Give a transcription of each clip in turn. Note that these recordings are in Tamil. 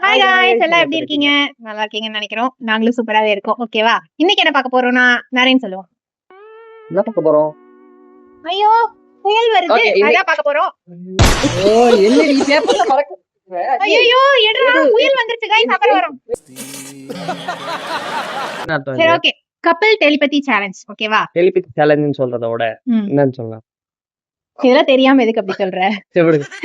ஹாய் காய்ஸ், எல்லாம் எப்படி இருக்கீங்க? நல்லா இருக்கீங்கன்னு நினைக்கிறோம். நாங்களும் சூப்பராவே இருக்கோம். ஓகேவா? இன்னைக்கு என்ன பார்க்க போறோம்னா நரேன் சொல்லுவோம். என்ன பார்க்க போறோம்? ஐயோ புயல் வருது, Okay, அதான் பார்க்க போறோம். என்னடி பேப்பர்ல மறக்க ஐயோ எடுறா, புயல் வந்துருச்சு गाइस, அப்புறம் வரோம். சரி ஓகே, கப்பிள் டெலிபதி சேலஞ்ச். ஓகேவா? டெலிபதி சேலஞ்சுன்னு சொல்றத விட என்னன்னு சொல்லலாம்? இதெல்லாம் தெரியாம எதுக்கு அப்படி சொல்ற?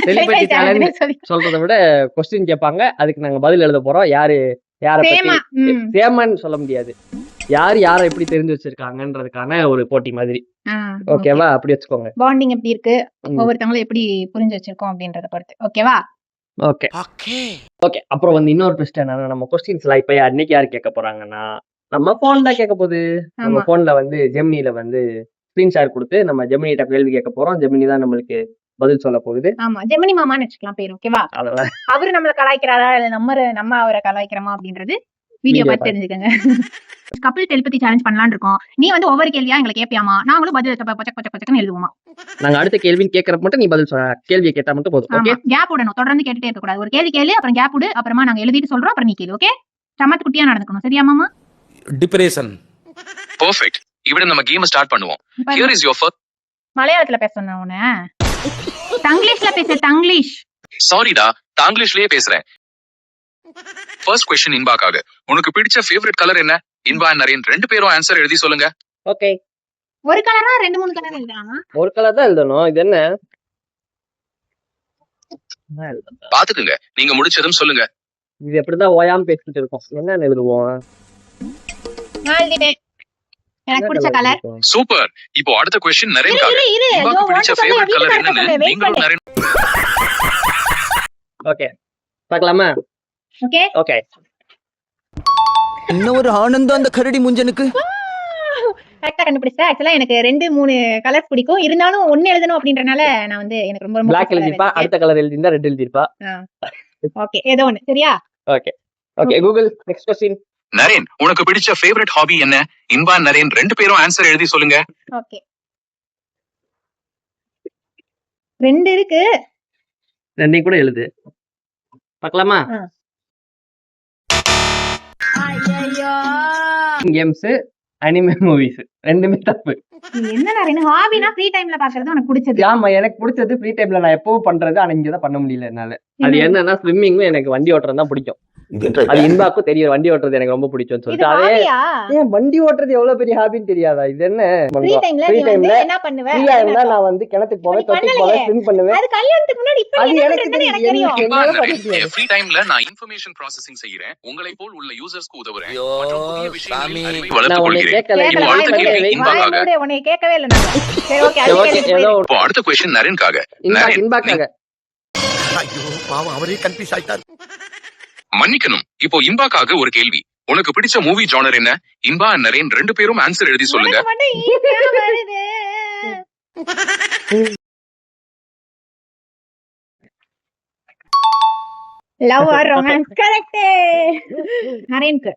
டெலிபதி சேலஞ்ச் சொல்றத விட क्वेश्चन கேட்பாங்க, அதுக்கு நாங்க பதில் எழுத போறோம். யாரு யாரை பத்தி சேமான்னு சொல்ல முடியாது, யார் யாரை எப்படி தெரிஞ்சு வச்சிருக்காங்கன்றதுக்கான ஒரு போட்டி மாதிரி. ஓகேவா? அப்படி வச்சுக்கோங்க. பாண்டிங் எப்படி இருக்கு, ஒவ்வொருத்தங்களும் எப்படி புரிஞ்சு வச்சிருக்கோம் அப்படின்றத பொறுத்து. ஓகேவா? Okay okay. அப்புறம் வந்து இன்னொரு ட்விஸ்ட் என்னன்னா, நம்ம क्वेश्चंसலாம் இப்ப அன்னைக்கு யார் கேட்க போறாங்கன்னா, நம்ம போன் தான் கேட்க போகுது. நம்ம போன்ல வந்து ஜெமினில வந்து ஸ்கிரீன் ஷேர் கொடுத்து நம்ம ஜெமினிட்ட கேள்வி கேட்க போறோம். ஜெமினி தான் நம்மளுக்கு பதில் சொல்ல போகுது. ஆமா, ஜெமினி மாமான்னு வச்சுக்கலாம் பேர். ஓகேவா? அவரு நம்மள கலாய்க்கிறாரா இல்ல நம்ம அவரை கலாய்க்கிறோமா அப்படின்றது வீடியோ பார்த்து தெரிஞ்சுக்கங்க. கப்பிள் டெலிபதி சேலஞ்ச் பண்ணலாம்னு இருக்கோம். நீ வந்து ஒவ்வொரு கேள்வியா எங்களை கேட்பியாமா, நாங்களும் பதில் பச்சக்கு எழுதுவோமா. நாங்க அடுத்த கேள்வி கேட்கறப்ப மட்டும் நீ பதில் சொல்ல, கேள்வியை கேட்டா மட்டும் போதும். ஓகே, கேப் விடணும், தொடர்ந்து கேட்டுட்டே இருக்க கூடாது. ஒரு கேள்வி கேளு, அப்புறம் கேப் விடு, அப்புறமா நாங்க எழுதிட்டு சொல்றோம், அப்புறம் நீ கேளு. ஓகே? சமத்து குட்டியா நடந்துக்கணும். சரியா மாமா? Depression perfect. இவிட நம்ம கேம் ஸ்டார்ட் பண்ணுவோம். Here is your first. மலையாளத்துல பேச சொன்னா உன தங்கிலீஷ்ல பேச. தங்கிலீஷ் சாரிடா, தாங்கிலீஷ்லயே பேசுறேன். ஃபர்ஸ்ட் क्वेश्चन இன்பாக்காக. உனக்கு பிடிச்ச ஃபேவரட் கலர் என்ன? இன்பா நரேன் ரெண்டு பேரும் ஆன்சர் எழுதி சொல்லுங்க. ஓகே. ஒரு கலரா ரெண்டு மூணு கலர் எழுதலாமா? ஒரு கலர் தான் எழுதணும். இது என்ன? பாத்துக்குங்க, நீங்க முடிச்சதும் சொல்லுங்க. இது எப்படிதான் ஓயாம பேசிட்டு இருக்கோம். என்ன எழுதுவோம்? நான் எழுதிட்டேன். எனக்கு பிடிச்ச கலர். சூப்பர். இப்போ அடுத்த क्वेश्चन நரேன்காக. இன்பாக்கு பிடிச்ச ஃபேவரட் கலர் என்னன்னு நீங்களும் நரேன். ஓகே, பார்க்கலாமா? Okay okay. என்ன ஒரு ஆனந்தம் அந்த கரடி முஞ்சனுக்கு. கரெக்ட்டா கண்டுபிடிச்சா. ஆக்சுவலா எனக்கு 2 3 கலர்ஸ் பிடிக்கும். இருந்தாலும் ஒன்னு எழுதணும் அப்படின்றனால நான் வந்து எனக்கு ரொம்ப Black எழுதிப்பா, அடுத்த கலர் எழுதினா ரெட் எழுதிப்பா. ஓகே, ஏதோ ஒன்னு. சரியா? Okay okay. Google next question. Naren உனக்கு பிடிச்ச ஃபேவரட் ஹாபி என்ன? இன்பா நரேன் ரெண்டு பேரும் ஆன்சர் எழுதி சொல்லுங்க. ஓகே, 2 இருக்கு. ரெண்டையும் கூட எழுது. பார்க்கலாமா? கேம்ஸ், அனிமே மூவிஸ் ரெண்டுமே தப்பு. என்ன நரேன், ஹாபினா ஃப்ரீ டைம்ல பாக்குறது உனக்கு பிடிச்சது? ஆமா, எனக்கு பிடிச்சது ஃப்ரீ டைம்ல நான் எப்பவும் பண்றது. ஆனா இங்க தான் பண்ண முடியல என்னால. அது என்னன்னா ஸ்விம்மிங்கும் எனக்கு வண்டி ஓட்டுறது தான் பிடிக்கும். அது இன்பாக்கும் தெரியும், வண்டி ஓட்டுறது எனக்கு ரொம்ப பிடிக்கும்னு சொல்லிட்டு. அதே ஏன் வண்டி ஓட்டுறது எவ்வளவு பெரிய ஹாபின்னு தெரியாதா? இது என்ன? ஃப்ரீ டைம்ல என்ன பண்ணுவே? ஃப்ரீயா இருந்தா நான் வந்து கிணத்துக்கு போவேன், தொட்டிக்கு போவேன், ஸ்விம் பண்ணுவேன். அது கல்யாணத்துக்கு முன்னாடி இப்ப அது எனக்கு தெரியும். என்னால பண்ண நரேன் முடியாது. ஃப்ரீ டைம்ல நான் இன்ஃபர்மேஷன் ப்ராசசிங் செய்றேன். உங்களை போல் உள்ள யூசர்ஸ்க்கு உதவுறேன். மற்றும் புதிய விஷயங்களை அறிவை நான் வளர்த்துக் உன்னை கொள்கிறேன். கேட்கல. இப்போ அடுத்த கேள்வி இன்பாக்காக. உன்னை கேட்கவே இல்ல நான். சரி ஓகே, ஏதோ இப்போ அடுத்த क्वेश्चन நரேன்காக. நரேன் இன்பாக்காக. ஐயோ பாவம், அவரே கன்ஃபியூஸ் ஆயிட்டார். மன்னிக்கணும். இப்போ இன்பாக்காக ஒரு கேள்வி. உனக்கு பிடிச்ச மூவி ஜானர் என்ன? இன்பா நரேன் ரெண்டு பேரும் ஆன்சர் எழுதி சொல்லுங்க. Love or romance. கரெக்ட். நரேன்க்கு.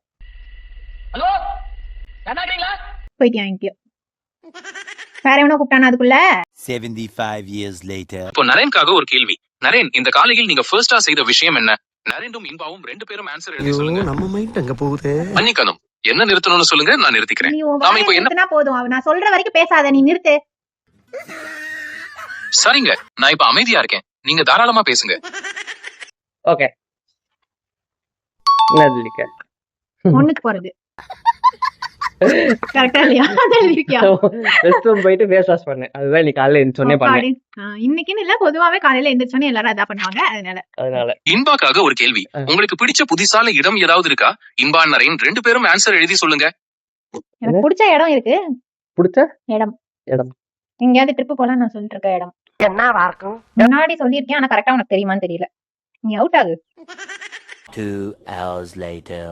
ஹலோ கண்ணாடிங்களா? போய்ட்டியா? எங்கயோ வேற எவனோ கூப்பிட்டானா அதுக்குள்ள? 75 years later. இப்போ நரேன்காக ஒரு கேள்வி. நரேன் இந்த காலையில் நீங்க ஃபர்ஸ்டா செய்த விஷயம் என்ன? நரேனும் இன்பாவும் ரெண்டு பேரும் ஆன்சர் எழுதி சொல்லுங்க. நம்ம மைண்ட் அங்க போகுது. மன்னிக்கணும். என்ன நிறுத்தணும்னு சொல்லுங்க, நான் நிறுத்திக்கிறேன். நீ உன் நாம இப்போ என்ன நிறுத்தினா போதும். நான் சொல்ற வரைக்கும் பேசாத, நீ நிறுத்து. சரிங்க, நான் இப்ப அமைதியா இருக்கேன். நீங்க தாராளமா பேசுங்க. ஓகே. என்ன எழுதிருக்க? ஒண்ணுக்கு போறது. கரெக்ட்டா இல்லையா? அத எழுதிருக்கியா? ரெஸ்ட் ரூம் போயிட்டு ஃபேஸ் வாஷ் பண்ணேன். அதுதான் நீ காலையில எந்திரச்சோனே பண்ணேன். இன்னைக்குன்னு இல்ல, பொதுவாவே காலையில எந்திரச்சோனே எல்லாரும் அதான் பண்ணுவாங்க. அதனால இன்பாக்காக ஒரு கேள்வி. உங்களுக்கு பிடிச்ச புதிசால இடம் ஏதாவது இருக்கா? இன்பா நரேன் ரெண்டு பேரும் ஆன்சர் எழுதி சொல்லுங்க. எனக்கு பிடிச்ச இடம் இருக்கு. பிடிச்ச இடம் இடம் எங்கயாவது ட்ரிப் போலாம் நான் சொல்லிட்டு இருக்க இடம். என்னவா இருக்கும்? முன்னாடி சொல்லிருக்கேன், ஆனா கரெக்ட்டா உனக்கு தெரியுமான்னு தெரியல. நீ அவுட் ஆகு. 2 hours later.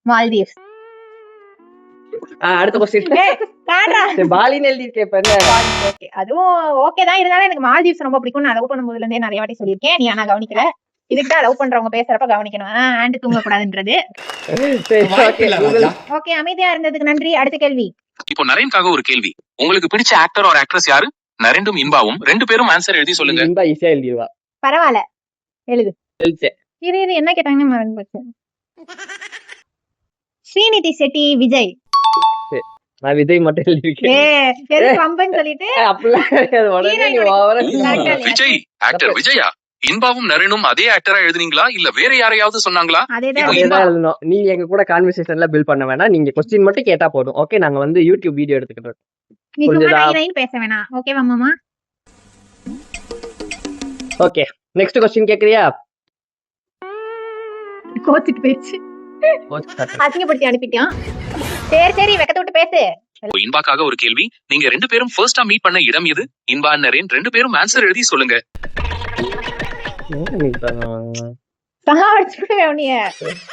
மால்தீவ்ஸ். அடுத்த क्वेश्चन. பாலின்னு எழுதிருக்கேன். இப்ப என்ன? ஓகே, அதுவும் ஓகே தான். இருந்தாலும் எனக்கு மால்தீவ்ஸ் ரொம்ப பிடிக்கும். நான் லவ் பண்ணும்போதுல இருந்தே நிறைய வாட்டி சொல்லியிருக்கேன். நீ ஆனா கவனிக்கல. இதுக்கு லவ் பண்றவங்க பேசுறப்ப கவனிக்கணும். ஹேண்ட் தூங்க கூடாதுன்றது. ஓகே, அமைதியா இருந்ததுக்கு நன்றி. அடுத்த கேள்வி. இப்போ நரேன்காக ஒரு கேள்வி. உங்களுக்கு பிடிச்ச ஆக்டர் ஆர் ஆக்ட்ரஸ் யாரு? நரேனும் இன்பாவும் ரெண்டு பேரும் ஆன்சர் எழுதி சொல்லுங்க. இன்பா ஈஸியா எழுதிடுவா. பரவாயில்ல, எழுது. இது என்ன கேட்டாங்கன்னு மறந்து போச்சு. ஸ்ரீநிதி செட்டி விஜய். நான் விஜய் மட்டும் எழுதியிருக்கேன். எதுக்கு வம்பன்னு சொல்லிட்டு அப்படிலாம் கிடையாது. உடனே நீ ஓவரா விஜய் ஆக்டர் விஜயா இன்பாவும் நரேனும் அதே ஆக்டரா எழுதுனீங்களா இல்ல வேற யாரையாவது சொன்னாங்களா? அதேதான். அதேதான் எழுதணும். நீங்க எங்க கூட கான்வர்சேஷன்ல பில்ட் பண்ண வேணாம். நீங்க கொஸ்டின் மட்டும் கேட்டா போதும். ஓகே, நாங்க வந்து யூடியூப் வீடியோ எடுத்துக்கிட்டோம். நீ சும்மா புரியுதா? நைன் பேச வேணாம். ஓகேவா மாமா? ஓகே, நெக்ஸ்ட் கொஸ்டின் கேக்குறியா? கோச்சிட்டு போயிடுச்சு. அசிங்கப்படுத்தி அனுப்பிட்டான். சரி வெக்கத்தை விட்டு பேசு. இன்பாக்காக ஒரு கேள்வி. நீங்க ரெண்டு பேரும் ஃபர்ஸ்டா மீட் பண்ண இடம் எது? இன்பா நரேன் ரெண்டு பேரும் ஆன்சர் எழுதி சொல்லுங்க.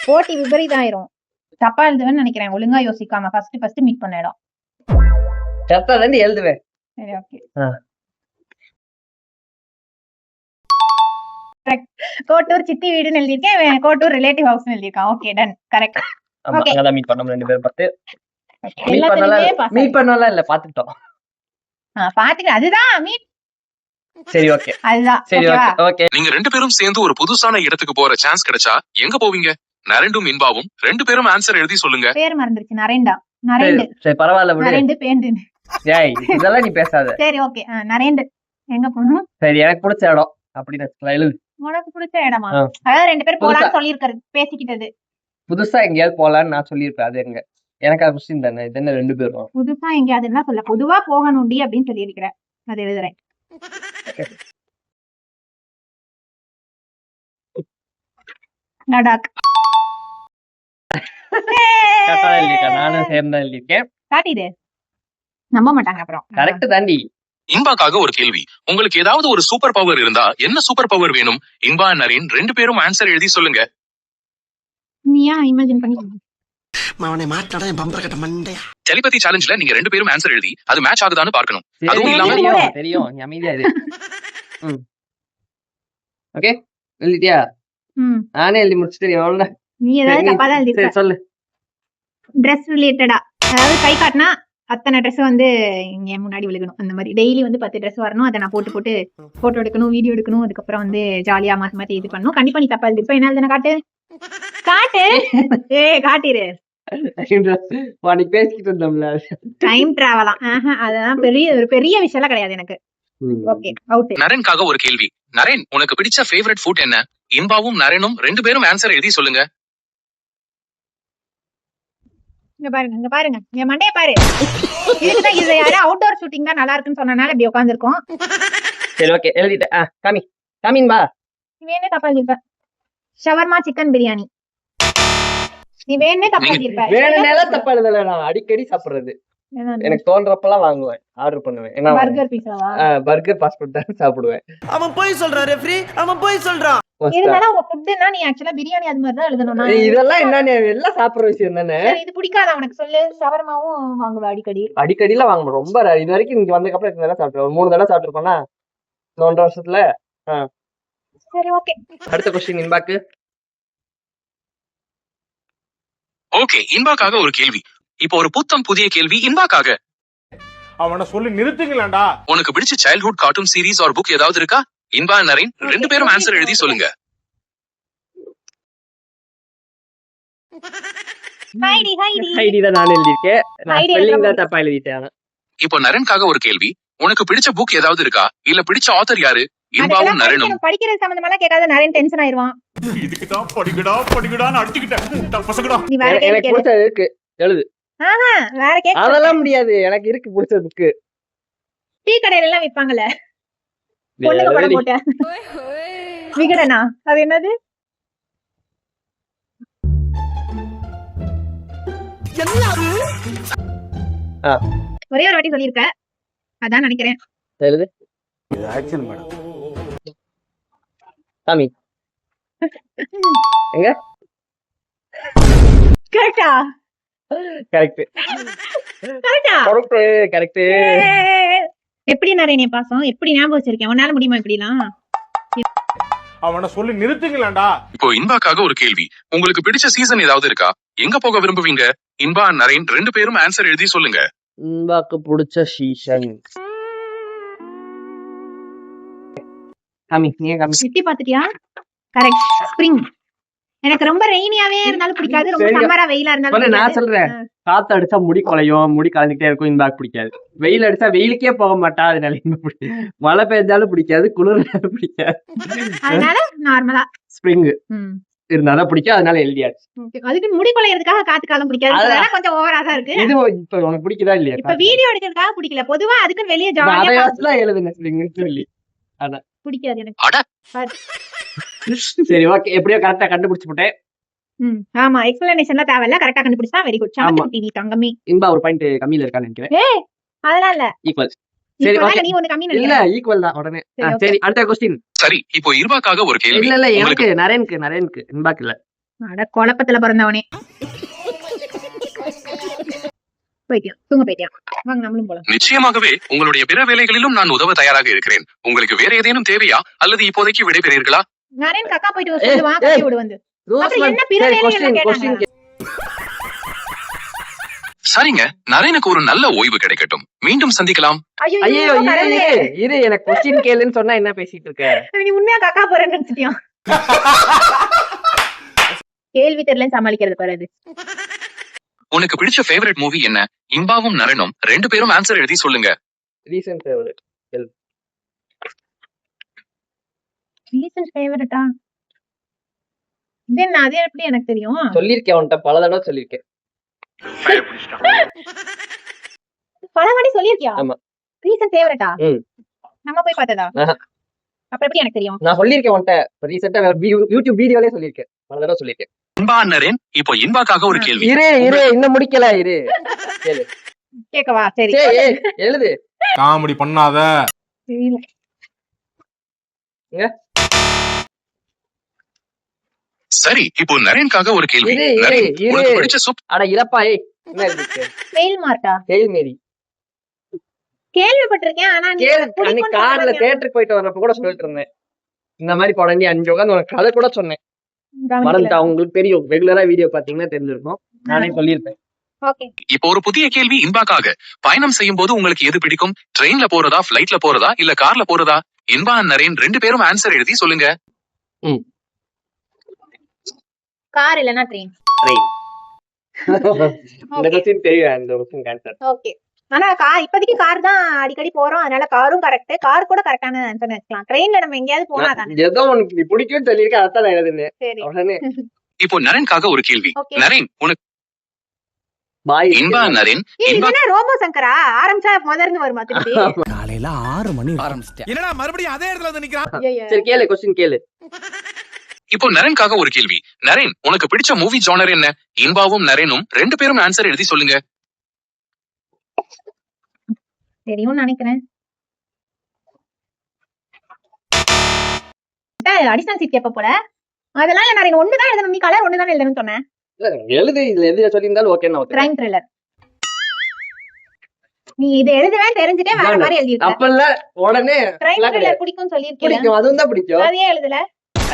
போட்டி விபரீதம் ஆயிரும். தப்பா எழுதுவேன்னு நினைக்கிறேன். ஒழுங்கா யோசிக்காம ஃபர்ஸ்ட் மீட் பண்ண இடம். கரெக்டா தான் எழுதுவேன். சரி ஓகே. கோட்டூர் சித்தி வீடுன்னு எழுதிருக்கேன். கோட்டூர் ரிலேட்டிவ் ஹவுஸ் எழுதிருக்கான். Okay done. கரெக்ட். ஆமா, Okay. அங்கதான் மீட் பண்ணோம் ரெண்டு பேரும். பார்த்து மீட் எல்லாத்துலயுமே pass மீட் பண்ணலாம் இல்ல, பாத்துட்டோம். பாத்துக்க. அதுதான் மீட். சரி ஓகே, அதுதான். சரி ஓகேவா? Okay okay. நீங்க ரெண்டு பேரும் சேர்ந்து ஒரு புதுசான இடத்துக்கு போற சான்ஸ் கிடைச்சா எங்க போவீங்க? நரேண்டும் இன்பாவும் ரெண்டு பேரும் ஆன்சர் எழுதி சொல்லுங்க. பேர் மறந்துருச்சு. நரேண்டா. நரேண்டு. சரி பரவாயில்ல விடு. நரேண்டு பேண்டு. ஏய், இதெல்லாம் நீ பேசாத. சரி ஓகே. நரேண்டு. எங்க போகணும்? சரி, எனக்கு பிடிச்ச இடம் அப்படின்னு வச்சுக்கலாம். எழுது. உனக்கு பிடிச்ச இடமா? ஆ. அதாவது ரெண்டு பேரும் புதுசா. போலான்னு சொல்லியிருக்காரு. பேசிக்கிட்டது. புதுசா எங்கேயாவது போலான்னு நான் சொல்லியிருப்பேன். அது எங்க? எனக்கு அது கொஸ்டின் தானே. இது என்ன ரெண்டு பேரும்? புதுசா எங்கேயாவது என்ன சொல்ல? பொதுவா போகணும்டி அப்படின்னு சொல்லி இருக்கிறேன். அது எழுதுறேன். லடாக். கரெக்டா எழுதிருக்கேன். நானும் சேர்ந்தா எழுதியிருக்கேன். காட்டிடு. நம்ப மாட்டாங்க அப்புறம். கரெக்ட் தாண்டி. இன்பாக்காக ஒரு கேள்வி. உங்களுக்கு ஏதாவது ஒரு சூப்பர் பவர் இருந்தா என்ன சூப்பர் பவர் வேணும்? இன்பா நரேன் ரெண்டு பேரும் ஆன்சர் எழுதி சொல்லுங்க. நீயா இமேஜின் பண்ணி அவனை மாட்டாடா என் பம்பர கட்ட மண்டையா. டெலிபதி சேலஞ்ச்ல நீங்க ரெண்டு பேரும் ஆன்சர் எழுதி அது மேட்ச் ஆகுதான்னு பார்க்கணும். சரி, அதுவும் இல்லாம தெரியும் தெரியும். நீ அமைதியா இரு. ஓகே, எழுதிட்டியா? நானே எழுதி முடிச்சுட்டு எவ்வளவு. நீ ஏதாவது தப்பா தான் எழுதிருக்க. சரி சொல்லு. ட்ரெஸ் ரிலேட்டடா, அதாவது கை காட்டினா அத்தனை ட்ரெஸ் வந்து இங்க முன்னாடி விழுகணும். அந்த மாதிரி டெய்லி வந்து 10 ட்ரெஸ் வரணும். அதை நான் போட்டு போட்டோ எடுக்கணும், வீடியோ எடுக்கணும். அதுக்கப்புறம் வந்து ஜாலியா மாத்தி மாத்தி இது பண்ணணும். கண்டிப்பா நீ தப்பா எழுதிருப்ப. என்ன எழுதுன? காட்டு காட்டு. காட்டிரு. அன்னைக்கு பேசிக்கிட்டு இருந்தோம்ல. டைம் டிராவலாம். அதெல்லாம் ஒரு பெரிய விஷயம் எல்லாம் கிடையாது எனக்கு. Okay, out. நரேன்காக ஒரு கேள்வி. நரேன் உனக்கு பிடிச்ச ஃபேவரட் ஃபுட் என்ன? இன்பாவும் நரேனும் ரெண்டு பேரும் ஆன்சர் எழுதி சொல்லுங்க. இங்க பாருங்க என் மண்டைய பாரு. இதுதான் இது யாரு அவுட்டோர் ஷூட்டிங் தான் நல்லா இருக்குன்னு சொன்னனால இப்படி உட்காந்துருக்கோம். சரி ஓகே, எழுதிட்டேன். காமிங் பா. நீ வேணே தப்பா எழுதிருப்ப. Shawarma chicken biryani. நீ வேணே தப்பா எழுதிருப்ப. வேணும்னால தப்பா எழுதல. நான் அடிக்கடி சாப்பிடுறது. எனக்கு தோன்றப்பெல்லாம் வாங்குவேன், ஆர்டர் பண்ணுவேன். ஏன்னா பர்கர் பீஸாவா? பர்கர் ஃபாஸ்ட் ஃபுட் தான் சாப்பிடுவேன். அவன் போய் சொல்றான் ரெஃப்ரி, அவன் போய் சொல்றான். இருந்தாலும் உங்க ஃபுட்னா நீ ஆக்சுவலா பிரியாணி அது மாதிரி தான் எழுதணும். இதெல்லாம் என்ன எல்லாம் சாப்பிடுற விஷயம் தானே. இது பிடிக்காத உனக்கு சொல்லு. ஷவர்மாவும் வாங்குவ அடிக்கடி? அடிக்கடிலாம் வாங்க ரொம்ப rare. இது வரைக்கும் இங்க வந்ததுக்கு அப்புறம் இந்த தடவை சாப்பிடுவேன். 3 தடவை சாப்பிட்டுருக்கோம்னா 1.5 வருஷத்துல. சரி ஓகே. அடுத்த கொஸ்டின் இன்பாக்கு. ஓகே, இன்பாக்காக ஒரு கேள்வி. இப்போ ஒரு புத்தம் புதிய கேள்வி இன்பாக்காக. அவனை சொல்லி நிறுத்துங்களேன்டா. உனக்கு பிடிச்ச childhood cartoon series R book ஏதாவது இருக்கா? இன்பா நரேன் ரெண்டு பேரும் ஆன்சர் எழுதி சொல்லுங்க. ஹைடி தான் நான் எழுதியிருக்கேன். நான் ஹைடி ஸ்பெல்லிங் தான் தப்பா எழுதிட்டேன். இப்போ நரேன்காக ஒரு கேள்வி. உனக்கு பிடிச்ச புக் ஏதாவது இருக்கா? இல்ல பிடிச்ச ஆத்தர் யாரு? இன்பாவும் நரேனும். படிக்கிறது சம்பந்தமா கேட்காத. நரேன் டென்ஷன் ஆயிருவான். இதுக்கு தான் படிக்கடான்னு அடிச்சுக்கிட்டேன் பசங்கடா. நீ வேற எனக்கு கேள்வி கேளு. பிடிச்சது இருக்கு, எழுது. வேற கேட்க. அதெல்லாம் முடியாது, எனக்கு இருக்கு பிடிச்ச புக்கு. டீ கடையில எல்லாம் விப்பாங்கல்ல பொண்ணுங்க படம் போட்ட விகடனா? அது என்னது? ஒரே ஒரு வாட்டி சொல்லியிருக்க, அதான் நினைக்கிறேன். எழுது. Action madam. சாமி எங்க? கரெக்டா? கரெக்ட் கரெக்டா? கரெக்ட். எப்படி நரேனே பாசம், எப்படி ஞாபகம் வச்சிருக்கேன். உன்னால முடியுமா இப்படிலாம்? அவனை சொல்லி நிறுத்துங்களேன்டா. இப்போ இன்பாக்காக ஒரு கேள்வி. உங்களுக்கு பிடிச்ச சீசன் ஏதாவது இருக்கா? எங்க போக விரும்புவீங்க? இன்பா நரேன் ரெண்டு பேரும் ஆன்சர் எழுதி சொல்லுங்க. இன்பாக்கு பிடிச்ச சீசன். காமி, நீங்க காமி. எட்டி பாத்துட்டியா? கரெக்ட். ஸ்ப்ரிங். எனக்கு ரொம்ப ரெய்னியாவே இருந்தாலும் பிடிக்காது, ரொம்ப சரி. சம்மரா வெயிலா இருந்தாலும் நான் பிடிக்காது. சொல்றேன், காத்து அடிச்சா முடி குலையும், முடி கலந்துட்டே இருக்கும், இன்பாக் பிடிக்காது. வெயில் அடிச்சா வெயிலுக்கே போக மாட்டா, அதனால இன்பம் பிடிக்காது. மழை பெய்ஞ்சாலும் பிடிக்காது, குளிர்னாலும் பிடிக்காது. அதனால நார்மலா. ஸ்ப்ரிங் இருந்தாதான் பிடிக்கும், அதனால எழுதியாச்சு. அதுக்கு முடி குலையறதுக்காக காத்து காலம் பிடிக்காது, அதான். அதெல்லாம் கொஞ்சம் ஓவரா தான் இருக்கு. இது இப்ப உனக்கு பிடிக்குதா இல்லையா? இப்ப வீடியோ எடுக்கிறதுக்காக பிடிக்கல, பொதுவா அதுக்கு வெளிய நான் ஜாலியா அடையாளத்துல எழுதுங்க ஸ்ப்ரிங் சொல்லி. பிடிக்காது எனக்கு. அட சரி ஓகே, எப்படியோ கரெக்டா கண்டுபிடிச்சு போட்டேன். ஆமா, எக்ஸ்பிளனேஷன்லாம் தேவையில்ல, கரெக்டா கண்டுபிடிச்சா வெரி குட். ஆமா. டிவி தங்கமே. இன்பா ஒரு பாயிண்ட் கம்மியில இருக்கான்னு நினைக்கிறேன். அதெல்லாம் இல்ல. ஈக்குவல். சரி இப்ப ஓகே. நீ ஒண்ணு கம்மி இல்ல நினைக்கிறேன். ஈக்குவல் தான் உடனே. சரி, okay. சரி அடுத்த கொஸ்டின். சரி, இப்போ இர்பாக்காக ஒரு கேள்வி. இல்ல உங்களுக்கு எனக்கு நரேனுக்கு இன்பாக் இல்ல. அட குழப்பத்துல பிறந்தவனே. போயிட்டியா, தூங்க போயிட்டியா? வாங்க நம்மளும் போலாம். நிச்சயமாகவே உங்களுடைய பிற வேலைகளிலும் நான் உதவ தயாராக இருக்கிறேன். உங்களுக்கு வேற ஏதேனும் தேவையா அல்லது இப்போதைக்கு விடைபெறீர்களா? நரேன் கக்கா போயிட்டு சொல்லுவா, கட்டி விடு வந்து. அப்புறம் என்ன பிற வேலைகள் கேட்டாங்க? சரிங்க, நரேனுக்கு ஒரு நல்ல ஓய்வு கிடைக்கட்டும். மீண்டும் சந்திக்கலாம். ஐயோ ஐயோ கடவுளே. இரு எனக்கு கொஸ்டின் கேளுன்னு சொன்னா என்ன பேசிட்டு இருக்க? நீ உண்மையா கக்கா போறேன்னு நினைச்சிட்டியா? கேள்வி தெரியலன்னு சமாளிக்கிறது பாரு. உனக்கு பிடிச்ச ஃபேவரட் மூவி என்ன? இம்பாவும் நரனும் ரெண்டு பேரும் ஆன்சர் எழுதி சொல்லுங்க. Recent favourite. ரீசன்ட் ஃபேவரட்டா? இது அது எப்படி எனக்கு தெரியும்? சொல்லிருக்கேன் உன்கிட்ட பல தடவை சொல்லிருக்கேன். பல வாட்டி சொல்லிருக்கியா? ஆமா. ரீசன்ட் ஃபேவரட்டா? ம். நம்ம போய் பார்த்ததா? ஆஹா. அப்ப எப்படி எனக்கு தெரியும்? நான் சொல்லிருக்கேன் உன்கிட்ட ரீசெண்டா யூடியூப் வீடியோலயே சொல்லிருக்கேன், பல தடவை சொல்லிருக்கேன். இன்பா நரேன், இப்போ இன்பாக்காக ஒரு கேள்வி. இரு இன்னும் முடிக்கல, இரு கேளு. கேக்கவா? சரி. ஏய் எழுது. காமெடி பண்ணாத. தெரியல. சரி, இப்போ நரேனுக்காக ஒரு கேள்வி. இரு, நரேன், இரு. உனக்கு பிடிச்ச சூப் அட இலப்பா, ஏய் என்ன இருக்கு? ஃபெயில் மார்க்கா? Hail Mary. கேள்விப்பட்டிருக்கேன், ஆனா நீ கேளு, எனக்கு அன்னைக்கு பிடிக்கும்னு கார்ல சொல்றீங்க. தியேட்டருக்கு போயிட்டு வர்றப்ப கூட சொல்லிட்டு இருந்தேன், இந்த மாதிரி படம் நீ அஞ்சு உட்காந்து உனக்கு கதை கூட சொன்னேன். மறந்துட்டா, உங்களுக்கு தெரியும், ரெகுலரா வீடியோ பாத்தீங்கன்னா தெரிஞ்சிருக்கும், நானே சொல்லியிருப்பேன். ஓகே. இப்போ ஒரு புதிய கேள்வி இன்பாக்காக. பயணம் செய்யும் போது உங்களுக்கு எது பிடிக்கும்? ட்ரெயின்ல போறதா, பிளைட்ல போறதா, இல்ல கார்ல போறதா? இன்பா நரேன் ரெண்டு பேரும் ஆன்சர் எழுதி சொல்லுங்க. கார் இல்லனா ட்ரெயின். ட்ரெயின். இந்த கொஸ்டின் தெரியும், அந்த கொஸ்டின் ஆன்சர். ஓகே. ஆனா இப்போதைக்கு கார் தான் அடிக்கடி போறோம், அதனால காரும் கரெக்ட். கார் கூட கரெக்டான ஆன்சர் வச்சுக்கலாம். ட்ரெயின்ல நம்ம எங்கயாவது போனா தானே. ஏதோ உனக்கு நீ பிடிக்கும்னு சொல்லியிருக்கேன், அதான் நான் எழுதுனேன் சரி. உடனே. இப்போ நரேனுக்காக ஒரு கேள்வி. ஓகே. நரேன், உனக்கு பாய் இன்பா நரேன் இது இன்பா என்ன ரோபோ சங்கரா? ஆரம்பிச்சா முதர்ந்து வருமா திருப்பி? காலையில 6 மணி ஆரம்பிச்சிட்டேன். என்னடா மறுபடியும் அதே இடத்துல வந்து நிக்கிறான்? ஐயையோ. சரி கேளு, கொஸ்டின் கேளு. இப்போ நரேனுக்காக ஒரு கேள்வி. நரேன், உனக்கு பிடிச்ச மூவி ஜானர் என்ன? இன்பாவும் நரேனும் ரெண்டு பேரும் ஆன்சர் எழுதி சொல்லுங்க. தெரியும்னு நினைக்கிறேன். அடிஷனல் சீட் கேப்ப போல. அதெல்லாம் இல்ல, நான் ஒண்ணுதான் எழுதணும், நீ கலர் ஒண்ணுதான் எழுதணும்னு சொன்னேன். இல்ல, எழுது, இதுல எது சொல்லியிருந்தாலும் ஓகே நான் கிரைம் த்ரில்லர். நீ இது எழுதுவேன்னு தெரிஞ்சுட்டே வேற மாதிரி எழுதிருக்க. அப்ப இல்ல உடனே கிரைம் த்ரில்லர் பிடிக்கும்னு சொல்லிருக்கேன். பிடிக்கும், அதுவும் தான் பிடிக்கும். அதையே எழுதல.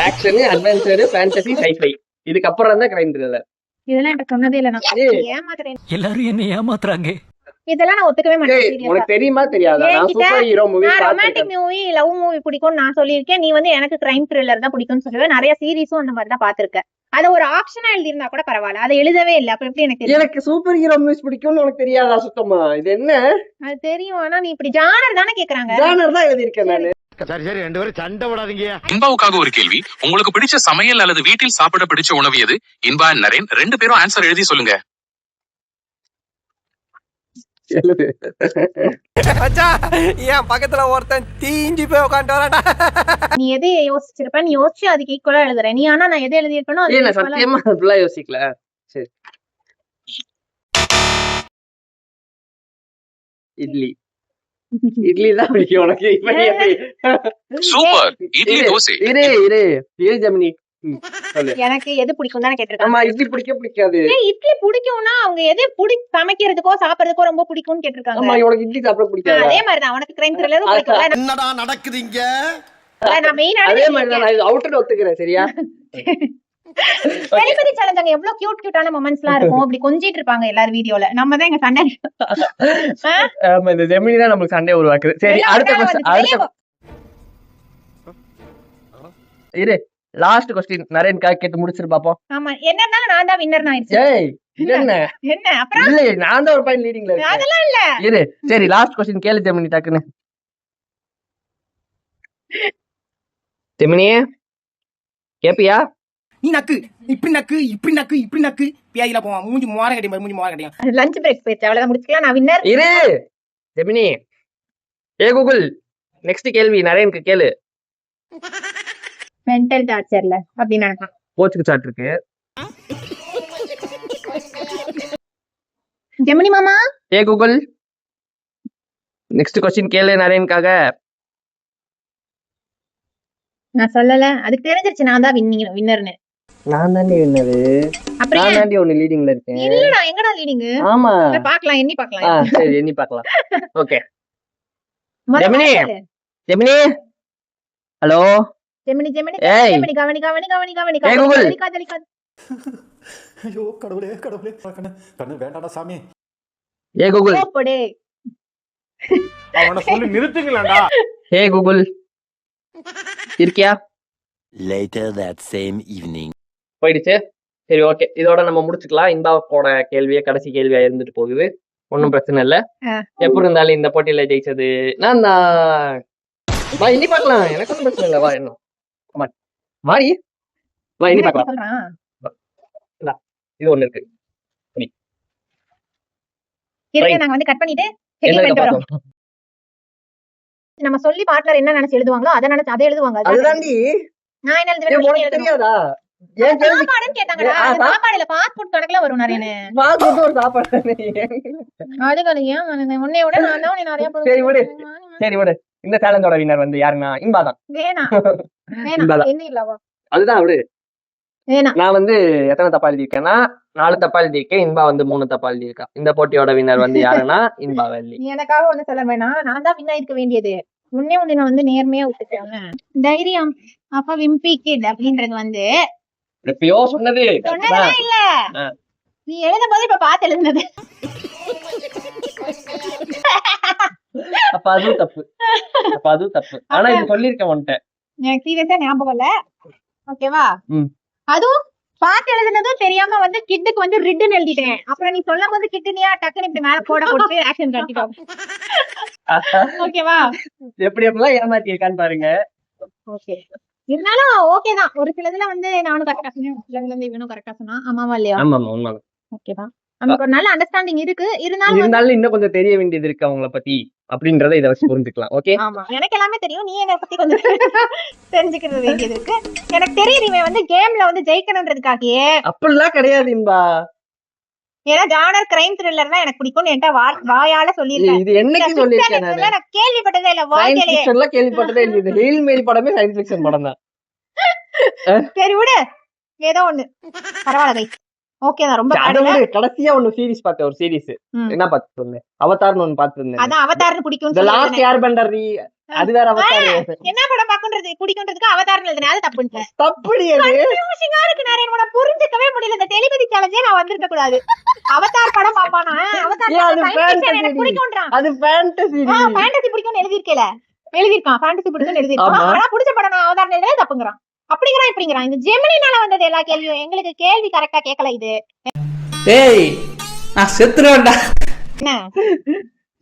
ஆக்ஷன், அட்வென்ச்சர், ஃபேண்டசி, சைஃபை, இதுக்கு அப்புறம் தான் கிரைம் த்ரில்லர். இதெல்லாம் எனக்கு சொன்னதே இல்ல, நான் ஏய். ஏமாத்துறேன். எல்லாரும் என்ன ஏமாத்துறாங்க. இதெல்லாம் நான் ஒத்துக்கவே மாட்டேன். ஏய், serious-ஆ. உனக்கு தெரியுமா தெரியாதா? நான் என்கிட்ட சூப்பர் ஹீரோ மூவி நான் ரொமான்டிக் பார்த்திருக்கேன். மூவி, லவ் மூவி பிடிக்கும்னு நான் சொல்லியிருக்கேன். நீ வந்து எனக்கு கிரைம் த்ரில்லர் தான் பிடிக்கும்னு சொல்லுவேன். நிறைய சீரிஸும் அந்த மாதிரி தான் பாத்திருக்க. அத ஒரு ஆப்ஷனா எழுதிருந்தா கூட பரவாயில்ல, அதை எழுதவே இல்ல. அப்ப எப்படி எனக்கு தெரியும்? எனக்கு சூப்பர் ஹீரோ மூவிஸ் பிடிக்கும்னு உனக்கு தெரியாதா சுத்தமா? இது என்ன அது தெரியும், ஆனா நீ இப்படி ஜானர் தானே கேக்குறாங்க. ஜானர் தான் எழுதியிருக்கேன் நானு. சரி சரி, 2 பேரும் சண்டை விடாதீங்க. இன்பாவுக்காக ஒரு கேள்வி. உங்களுக்கு பிடிச்ச சமையல் அல்லது வீட்டில் சாப்பிட பிடிச்ச உணவு எது? இன்பா நரேன் ரெண்டு பேரும் ஆன்சர் எழுதி சொல்லுங்க. எழுது. ஏன் பக்கத்துல ஒருத்தன் தீஞ்சு போய் உட்காந்து வராடா. நீ எது யோசிச்சிருப்ப, நீ யோசிச்சு அதுக்கு ஈக்குவலா எழுதுற. நீ ஆனா நான் எது எழுதியிருக்கணும் ஏய், நான் சத்தியமா அப்படிலாம் யோசிக்கல. சரி, இட்லி. இட்லி தான் பிடிக்கும் உனக்கு. இப்ப நீ எப்படி? சூப்பர். இட்லி, தோசை. இரு ஜெமினி. சொல்லு. எனக்கு எது பிடிக்கும் தானே கேட்டிருக்காங்க. ஆமா, இட்லி பிடிக்காது. இட்லி பிடிக்கும்னா அவங்க எது சமைக்கிறதுக்கோ சாப்பிடுறதுக்கோ ரொம்ப பிடிக்கும்னு கேட்டிருக்காங்க. ஆமா, உனக்கு இட்லி சாப்பிட பிடிக்காது. அதே மாதிரிதான் உனக்கு கிரைம் த்ரில்லரும் பிடிக்கும். என்னடா நடக்குது இங்க? நான் மெயினா அதே மாதிரி தான் நான் அவுட்டர் ஒத்துக்கிறேன். சரியா? டெலிவரி சேலஞ்ச் அங்க எவ்வளவு கியூட்டான மொமெண்ட்ஸ் எல்லாம் இருக்கும். அப்படி கொஞ்சிட்டு இருப்பாங்க எல்லாரும் வீடியோல. நம்ம தான் எங்க சண்டை. ஆமா, இந்த ஜெமினி தான் நமக்கு சண்டை உருவாக்குது. சரி, அடுத்த கொஸ்டின். இரு, லாஸ்ட் கொஸ்டின் நரேன்காக கேட்டு முடிச்சிரு பாப்போம். ஆமா என்னன்னா நான் தான் வின்னர் ஆயிடுச்சு. ஏய் என்ன என்ன அப்புறம் இல்ல நான் தான் ஒரு பாயிண்ட் லீடிங்ல இருக்கேன். அதெல்லாம் இல்ல. இரு சரி லாஸ்ட் கொஸ்டின் கேளு ஜெமினி டக்குன்னு. ஜெமினி கேப்பியா? நீ நக்கு இப்படி நக்கு இப்படி நக்கு இப்படி நக்கு பியாயில போவான் மூஞ்சி மோர கட்டியும் மூஞ்சி மோர கட்டியும். லஞ்ச் பிரேக் போயிடுச்சு அவ்வளவுதான் முடிச்சுக்கலாம். நான் வின்னர். இரு ஜெமினி. ஏ கூகுள் நெக்ஸ்ட் கேள்வி நரேனுக்கு கேளு. மென்டல் டார்ச்சர்ல அப்படின்னு நினைக்கிறேன். போச்சுக்கு சாட் இருக்கு. ஜெமினி மாமா ஏ கூகுள் நெக்ஸ்ட் கொஸ்டின் கேளு நரேனுக்காக. நான் சொல்லல அதுக்கு தெரிஞ்சிருச்சு நான் தான் வின்னர்னு. நான் தாண்டி வின்னரு. அப்புறம் நான் தாண்டி ஒன்னு லீடிங்ல இருக்கேன். இல்லடா எங்கடா லீடிங்? ஆமா பாக்கலாம் எண்ணி பாக்கலாம். சரி எண்ணி பார்க்கலாம். Okay Gemini Gemini hello Gemini Gemini ஏய். ஜெமினி கவனி கவனி கவனி கவனி ஏய், கூகுள். கவனி. ஐயோ கடவுளே கடவுளே கண்ணு கண்ணு வேண்டாடா சாமி. ஏ கூகுள் போடு. அவனை சொல்லி நிறுத்துங்களேன்டா. ஏ கூகுள் இருக்கியா? Later that same evening. போயிடுச்சு. சரி ஓகே இதோட நம்ம முடிச்சுக்கலாம். இந்தாவோட கேள்வியே கடைசி கேள்வியா இருந்துட்டு போகுது. ஒன்னும் பிரச்சனை இல்ல. எப்படி இருந்தாலும் இந்த போட்டியில ஜெயிச்சது நான் தான். வா இனி பார்க்கலாம். எனக்கு ஒன்றும் பிரச்சனை இல்லை. வா என்ன மாறி வா இனி பார்க்கலாம். சொல்றான். இது ஒண்ணு இருக்கு. இருங்க நாங்க வந்து கட் பண்ணிட்டு check என்ன பண்ணிட்டு வரோம். பார்த்தோம்? நம்ம சொல்லி பார்ட்னர் என்ன நினைச்சு எழுதுவாங்களோ அதை எழுதுவாங்க. அதுதாண்டி நான் என்ன ஏய், உனக்கு எழுதுவேன்? தெரியாதா? ஏன் கேள்வி சாப்பாடுன்னு கேட்டாங்கடா. ஆ, அந்த சாப்பாடுல பாஸ்போர்ட் கணக்குல வரும் நிறைய. பாஸ்போர்ட் ஒரு சாப்பாடு. அதுக்கலையா உன்னைய விட நான் தான் உன்னை நிறைய சரி விடு. சரி விடு. இந்த சேலஞ்சோட வின்னர் வந்து யாருன்னா இன்பா தான். வேணாம் வேணாம் இன்பதான். என்ன இல்லவா அதுதான் விடு. வேணாம். நான் வந்து எத்தனை தப்பா எழுதியிருக்கேன்னா 4 தப்பா எழுதியிருக்கேன். இன்பா வந்து 3 தப்பா எழுதியிருக்கா. இந்த போட்டியோட வின்னர் வந்து யாருன்னா இன்பா வள்ளி. நீ எனக்காக ஒண்ணு சொல்ல வேணாம். நான் தான் வின் ஆயிருக்க வேண்டியது. முன்னே வந்து நான் வந்து நேர்மையா விட்டுட்டேன். தைரியம் அப்ப விம்பி கிட் அப்படின்றது வந்து எப்பயோ சொன்னது சொன்னதே இல்ல. ஆ. நீ எழுதும் போது இப்ப பார்த்து எழுதுனது. அப்ப அதுவும் தப்பு. ஆனா இது சொல்லிருக்கேன் உன்கிட்ட. எனக்கு சீரியஸா ஞாபகம் இல்ல. ஓகேவா? ம். அதுவும் பார்த்து எழுதுனதும் தெரியாம வந்து கிட்டுக்கு வந்து ரிட்டன் எழுதிட்டேன். அப்புறம் நீ சொல்லும் போது கிட்டுனியா டக்குன்னு இப்படி மேல போட்டு ஆக்ஷன் காட்டிட்டோம். ஓகேவா? எப்படி எப்படிலாம் ஏமாத்தி இருக்கான்னு பாருங்க. ஓகே இருந்தாலும் ஓகே தான். ஒரு சிலதுல வந்து நானும் கரெக்டா சொன்னேன், ஒரு சிலதுல இருந்து இவனும் கரெக்டா சொன்னான். ஆமாவா இல்லையா? ஆமா உண்மைதான். ஓகேவா? நமக்கு ஒரு நல்ல அண்டர்ஸ்டாண்டிங் இருக்கு. இருந்தாலும் இருந்தாலும் இன்னும் கொஞ்சம் தெரிய வேண்டியது இருக்கு அவங்கள பத்தி அப்படின்றத இதை வச்சு புரிஞ்சுக்கலாம். ஓகே ஆமா எனக்கு எல்லாமே தெரியும். நீ என்னை பத்தி கொஞ்சம் தெரிஞ்சுக்கிறது வேண்டியது இருக்கு. எனக்கு தெரியுது இவன் வந்து கேம்ல வந்து ஜெயிக்கணும்ன்றதுக்காகவே. அப்படிலாம் கிடையாது இன்பா. ஏன்னா ஜானர் கிரைம் த்ரில்லர்னா எனக்கு பிடிக்கும்னு என்கிட்ட வாயால சொல்லியிருக்கேன். இது என்னைக்கு சொல்லியிருக்கேன் நானு. நான் கேள்விப்பட்டதே இல்ல சயின்ஸ் வாழ்க்கையிலே. ஃபிக்ஷன்லாம் கேள்விப்பட்டதே இல்லை. இது ரீல் மெயில் படமே சயின்ஸ் ஃபிக்ஷன் படம் தான். சரி விடு ஏதோ ஒண்ணு பரவாயில்ல கை. ஓகே தான் ரொம்ப அதை பாடல. விட கடைசியா ஒன்னு சீரிஸ் பார்த்தேன். ஒரு சீரிஸ் என்ன பார்த்து சொன்னேன்? அவதார்னு ஒன்னு பார்த்து இருந்தேன். அதான் அவதார்னு பிடிக்கும்னு The Last சொல்லிருந்தேன். Airbender அது வேற அவதார். என்ன படம் பாக்குறது பிடிக்கும்ன்றதுக்கு அவதார்னு எழுதுனேன். அது தப்புன்னு தப்புடி அது. கன்ஃபியூசிங்கா இருக்கு. நிறைய உன புரிஞ்சுக்கவே முடியல. இந்த டெலிபதி சேலஞ்சே நான் வந்திருக்க கூடாது. அவதார் படம் பாப்பானா? அவதார் ஏன் அது science fiction fantasy? எனக்கு பிடிக்கும்ன்றான். அது ஃபேண்டசி. ஃபேண்டசி பிடிக்கும்னு எழுதிருக்கேல. எழுதிருக்கான் ஃபேண்டசி பிடிக்கும்னு எழுதிருக்கான். ஆமா. ஆனா பிடிச்ச படம் நான் அவதார் எழுதுறது தப்புங்கறான். அப்படிங்கறான் இப்படிங்கறான். இந்த ஜெமினினால வந்தது எல்லா கேள்வியும். எங்களுக்கு கேள்வி கரெக்டா கேட்கல. இது ஏய் நான் செத்துறேன்டா. என்ன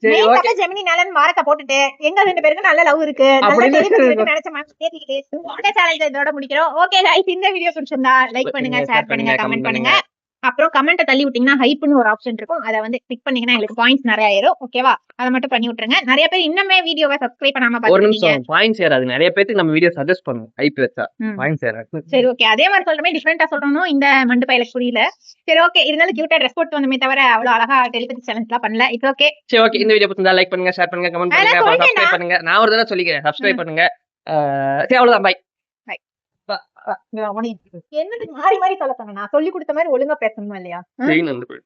சரி ஓகே. ஜெமினி நலன் வாரத்தை போட்டுட்டு எங்க 2 பேருக்கு நல்ல லவ் இருக்கு. நல்ல அப்படின்னு telepathy இருக்குன்னு நினைச்ச மாதிரி கேட்டுக்கிட்டு இந்த சேலஞ்ச் இதோட முடிக்கிறோம். ஓகே गाइस இந்த வீடியோ பிடிச்சிருந்தா லைக் பண்ணுங்க, ஷேர் பண்ணுங்க, கமெண்ட் பண்ணுங்க. அப்புறம் கமெண்ட்டை தள்ளி விட்டீங்கன்னா ஹைப்னு ஒரு ஆப்ஷன் இருக்கும். அதை வந்து கிளிக் பண்ணீங்கன்னா எங்களுக்கு பாயிண்ட்ஸ் நிறைய ஆயிரும். ஓகேவா? அதை மட்டும் பண்ணி விட்டுருங்க. நிறைய பேர் இன்னுமே வீடியோவை சப்ஸ்கிரைப் பண்ணாம ஒரு பாத்துருக்கீங்க. நிமிஷம் பாயிண்ட்ஸ் ஏறாது. நிறைய பேருக்கு நம்ம வீடியோ சஜஸ்ட் பண்ணுவோம். ஐபி வச்சா ம். பாயிண்ட்ஸ் ஏறாது. சரி ஓகே அதே மாதிரி சொல்றமே டிஃபரெண்டா சொல்றோம். இந்த மண்டு பையில புரியல. சரி ஓகே இருந்தாலும் கியூட்டா ட்ரெஸ் போட்டு வந்தமே தவிர அவ்வளவு அழகா டெலிபதி சேலஞ்ச்லாம் பண்ணல. இப்போ ஓகே சரி ஓகே. இந்த வீடியோ பிடிச்சிருந்தா லைக் பண்ணுங்க, ஷேர் பண்ணுங்க, கமெண்ட் பண்ணுங்க, அதெல்லாம் அப்புறம் சொல்லிட்டேன்டா. சப்ஸ்கிரைப் பண்ணுங்க. நான் ஒரு தடவை சொல்லிக்கிறேன். சப்ஸ்கிரைப் பண்ணுங்க. சரி அவ்வளவுதான். பை. என்னது மாறி மாறி சொல்ல சொன்னேன். நான் சொல்லி கொடுத்த மாதிரி ஒழுங்கா பேசணுமா இல்லையா? சரி நந்து.